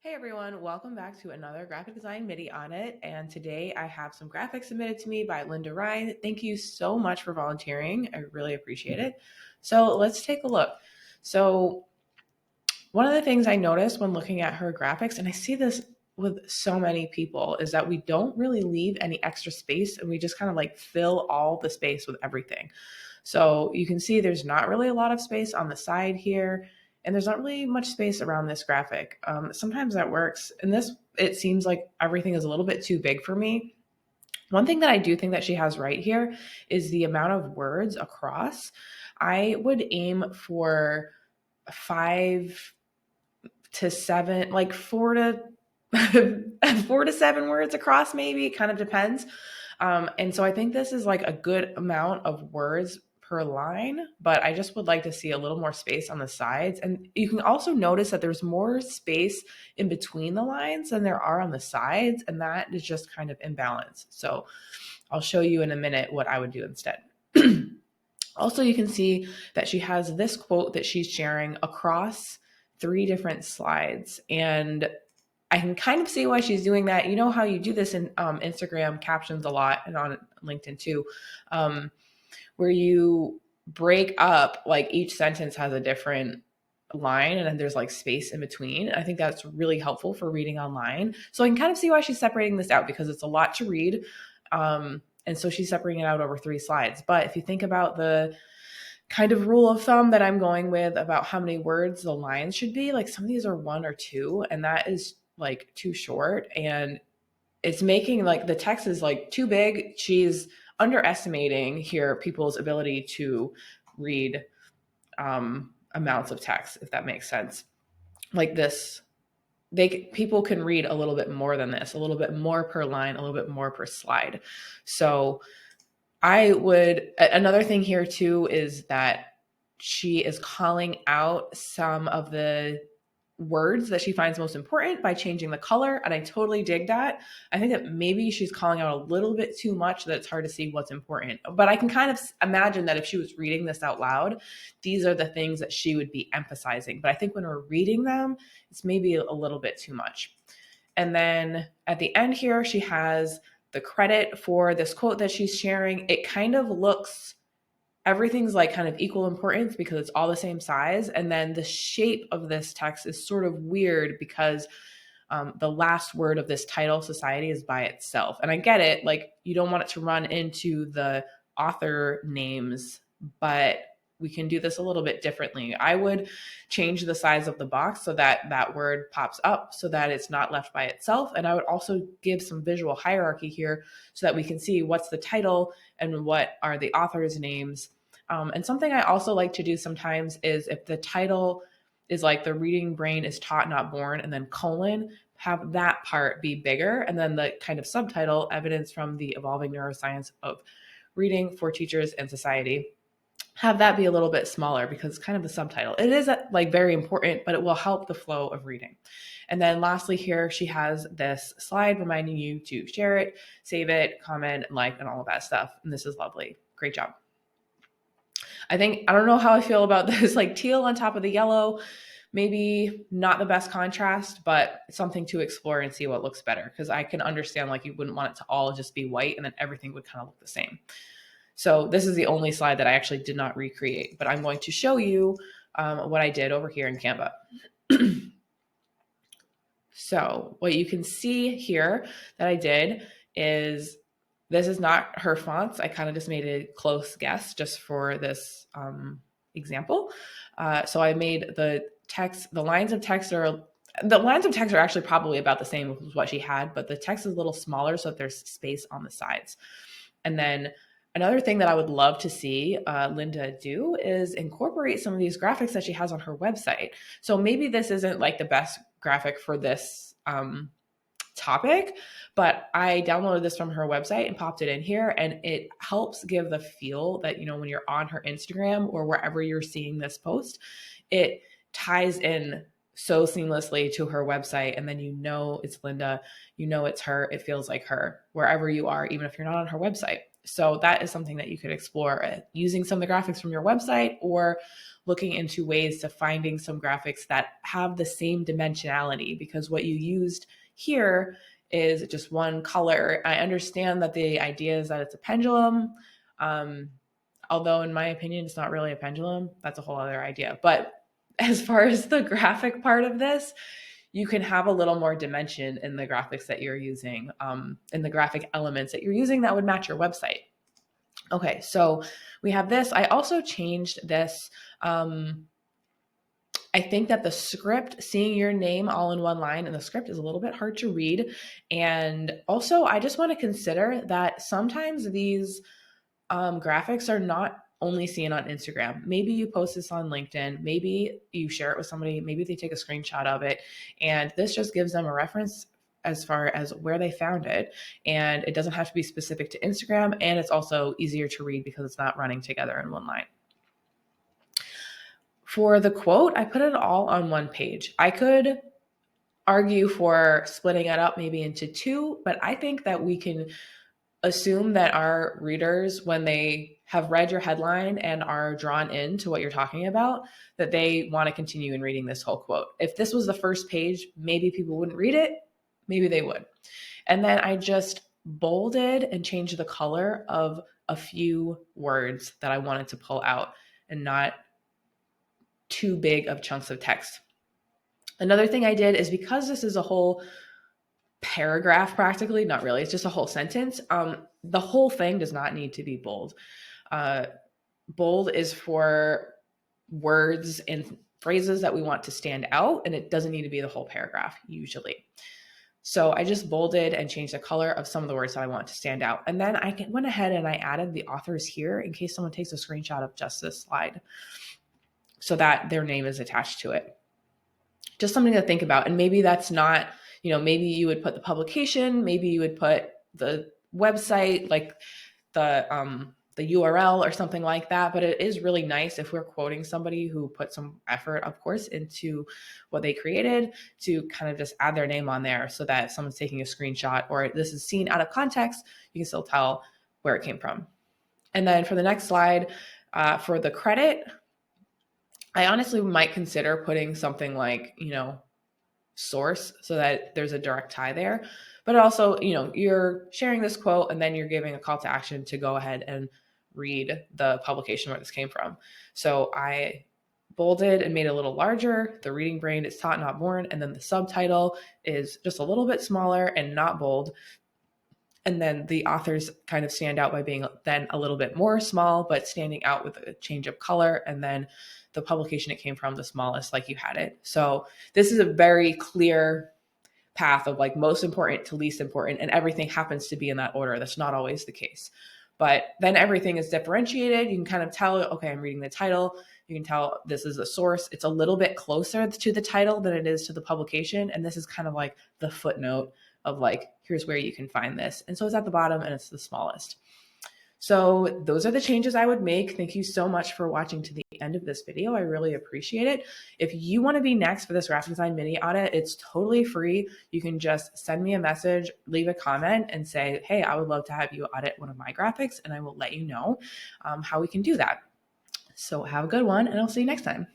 Hey everyone, welcome back to another graphic design MIDI audit. And today I have some graphics submitted to me by Linda Ryan. Thank you so much for volunteering. I really appreciate it. So let's take a look. So one of the things I noticed when looking at her graphics, and I see this with so many people, is that we don't really leave any extra space and we just kind of like fill all the space with everything. So you can see there's not really a lot of space on the side here, and there's not really much space around this graphic. Sometimes that works. And this, it seems like everything is a little bit too big for me. One thing that I do think that she has right here is the amount of words across. I would aim for 5 to 7, like 4 to 7 words across, maybe. It kind of depends. And so I think this is like a good amount of words per line, but I just would like to see a little more space on the sides. And you can also notice that there's more space in between the lines than there are on the sides, and that is just kind of imbalanced. So I'll show you in a minute what I would do instead. Also, you can see that she has this quote that she's sharing across 3 different slides. And I can kind of see why she's doing that. You know how you do this in Instagram captions a lot and on LinkedIn too, where you break up, like each sentence has a different line and then there's like space in between. I think that's really helpful for reading online. So I can kind of see why she's separating this out because it's a lot to read. And so she's separating it out over 3 slides. But if you think about the kind of rule of thumb that I'm going with about how many words the lines should be, like some of these are 1 or 2, and that is like too short. And it's making like the text is like too big. She's underestimating here people's ability to read amounts of text, if that makes sense. Like this, people can read a little bit more than this, a little bit more per line, a little bit more per slide. So another thing here too is that she is calling out some of the words that she finds most important by changing the color. And I totally dig that. I think that maybe she's calling out a little bit too much that it's hard to see what's important. But I can kind of imagine that if she was reading this out loud, these are the things that she would be emphasizing. But I think when we're reading them, it's maybe a little bit too much. And then at the end here, she has the credit for this quote that she's sharing. It kind of looks, everything's like kind of equal importance because it's all the same size. And then the shape of this text is sort of weird because the last word of this title, society, is by itself. And I get it, like you don't want it to run into the author names, but we can do this a little bit differently. I would change the size of the box so that that word pops up so that it's not left by itself. And I would also give some visual hierarchy here so that we can see what's the title and what are the author's names. And something I also like to do sometimes is if the title is like the reading brain is taught, not born, and then colon, have that part be bigger. And then the kind of subtitle, evidence from the evolving neuroscience of reading for teachers and society, have that be a little bit smaller because it's kind of the subtitle. It is like very important, but it will help the flow of reading. And then lastly here, she has this slide reminding you to share it, save it, comment, like, and all of that stuff. And this is lovely. Great job. I don't know how I feel about this, like teal on top of the yellow, maybe not the best contrast, but something to explore and see what looks better. Because I can understand like you wouldn't want it to all just be white and then everything would kind of look the same. So this is the only slide that I actually did not recreate, but I'm going to show you what I did over here in Canva. So what you can see here that I did is, this is not her fonts. I kind of just made a close guess just for this example. So I made the lines of text are actually probably about the same as what she had, but the text is a little smaller so that there's space on the sides. And then another thing that I would love to see Linda do is incorporate some of these graphics that she has on her website. So maybe this isn't like the best graphic for this topic, but I downloaded this from her website and popped it in here, and it helps give the feel that, you know, when you're on her Instagram or wherever you're seeing this post, it ties in so seamlessly to her website. And then you know it's Linda, you know it's her, it feels like her wherever you are, even if you're not on her website. So that is something that you could explore, using some of the graphics from your website or looking into ways to finding some graphics that have the same dimensionality, because what you used here is just one color. I understand that the idea is that it's a pendulum. Um, Although in my opinion, it's not really a pendulum. That's a whole other idea. But as far as the graphic part of this, you can have a little more dimension in the graphics that you're using, in the graphic elements that you're using that would match your website. Okay, so we have this. I also changed this. I think that the script, seeing your name all in one line in the script, is a little bit hard to read. And also, I just want to consider that sometimes these graphics are not only seen on Instagram. Maybe you post this on LinkedIn. Maybe you share it with somebody. Maybe they take a screenshot of it. And this just gives them a reference as far as where they found it. And it doesn't have to be specific to Instagram. And it's also easier to read because it's not running together in one line. For the quote, I put it all on one page. I could argue for splitting it up maybe into two, but I think that we can assume that our readers, when they have read your headline and are drawn into what you're talking about, that they want to continue in reading this whole quote. If this was the first page, maybe people wouldn't read it. Maybe they would. And then I just bolded and changed the color of a few words that I wanted to pull out and not too big of chunks of text. Another thing I did is, because this is a whole paragraph practically, not really, it's just a whole sentence. The whole thing does not need to be bold. Bold is for words and phrases that we want to stand out, and it doesn't need to be the whole paragraph usually. So I just bolded and changed the color of some of the words that I want to stand out. And then I went ahead and I added the authors here in case someone takes a screenshot of just this slide, so that their name is attached to it. Just something to think about. And maybe that's not, maybe you would put the publication, maybe you would put the website, like the URL or something like that. But it is really nice if we're quoting somebody who put some effort, of course, into what they created, to kind of just add their name on there, so that if someone's taking a screenshot or this is seen out of context, you can still tell where it came from. And then for the next slide, for the credit, I honestly might consider putting something like, source, so that there's a direct tie there. But also, you're sharing this quote and then you're giving a call to action to go ahead and read the publication where this came from. So I bolded and made it a little larger. The reading brain is taught, not born. And then the subtitle is just a little bit smaller and not bold. And then the authors kind of stand out by being then a little bit more small, but standing out with a change of color. And then the publication it came from, the smallest, like you had it. So this is a very clear path of like most important to least important, and everything happens to be in that order. That's not always the case. But then everything is differentiated. You can kind of tell, okay, I'm reading the title. You can tell this is a source. It's a little bit closer to the title than it is to the publication. And this is kind of like the footnote of like, here's where you can find this. And so it's at the bottom and it's the smallest. So those are the changes I would make. Thank you so much for watching to the end of this video. I really appreciate it. If you want to be next for this graphic design mini audit, it's totally free. You can just send me a message, leave a comment and say, hey, I would love to have you audit one of my graphics, and I will let you know how we can do that. So have a good one, and I'll see you next time.